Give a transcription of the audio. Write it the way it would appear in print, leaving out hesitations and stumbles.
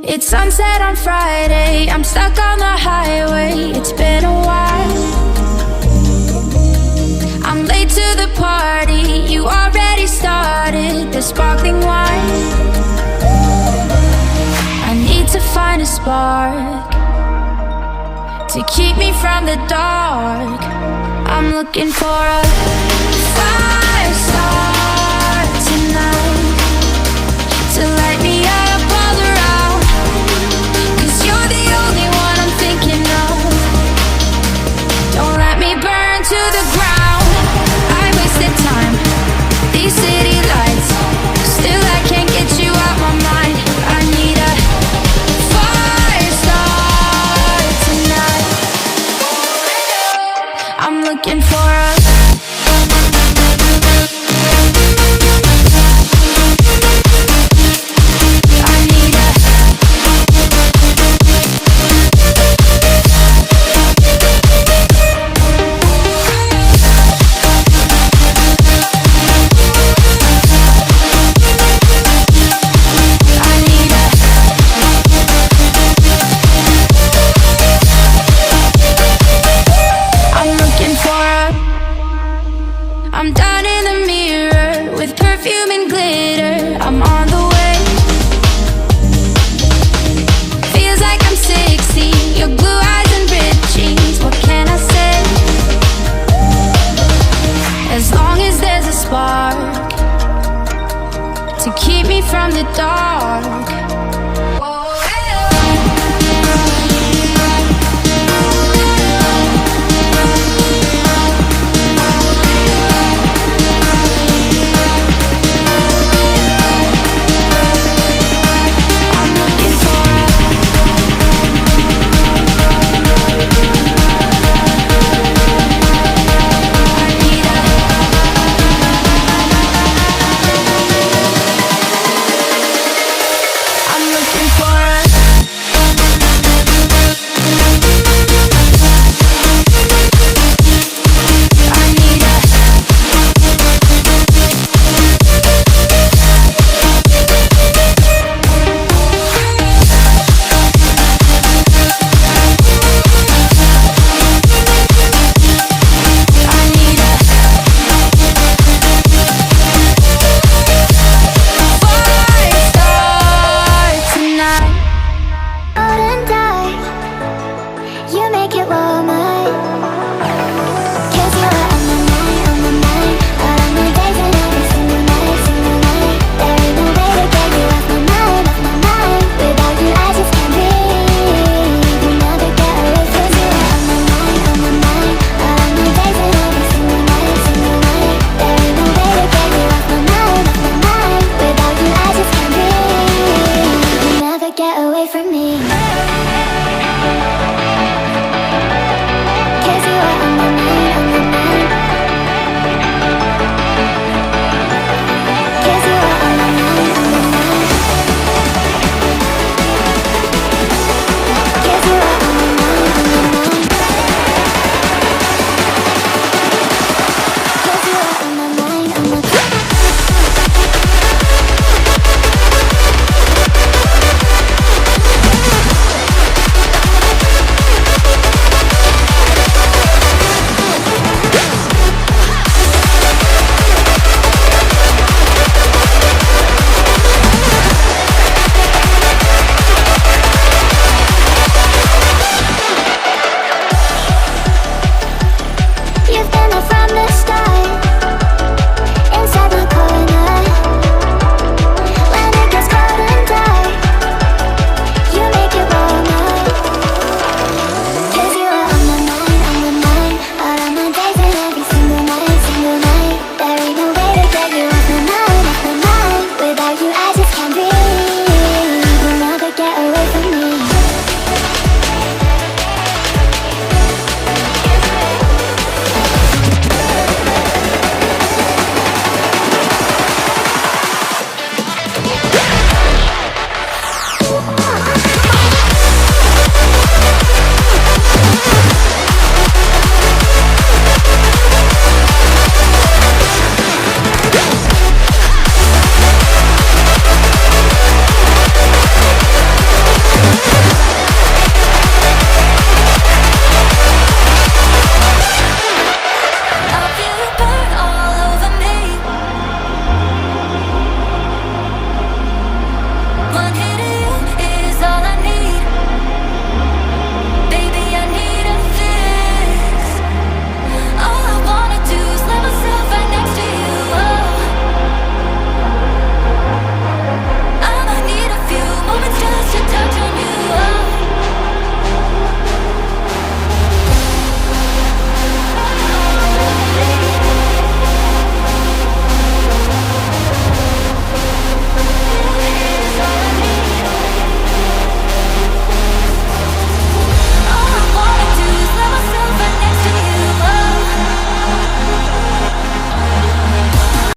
It's sunset on Friday, I'm stuck on the highway. It's been a while. I'm late to the party, you already started the sparkling wine. I need to find a spark to keep me from the dark. I'm looking for a fire star tonight to light me up all around. 'Cause you're the only one I'm thinking of. Don't let me burn to the ground. I wasted time, these city lights, still I can't get you out my mind. I need a fire star tonight. I'm looking for a I'm down in the mirror with perfume and glitter. I'm on the way. Feels like I'm 60, your blue eyes and ripped jeans. What can I say? As long as there's a spark to keep me from the dark,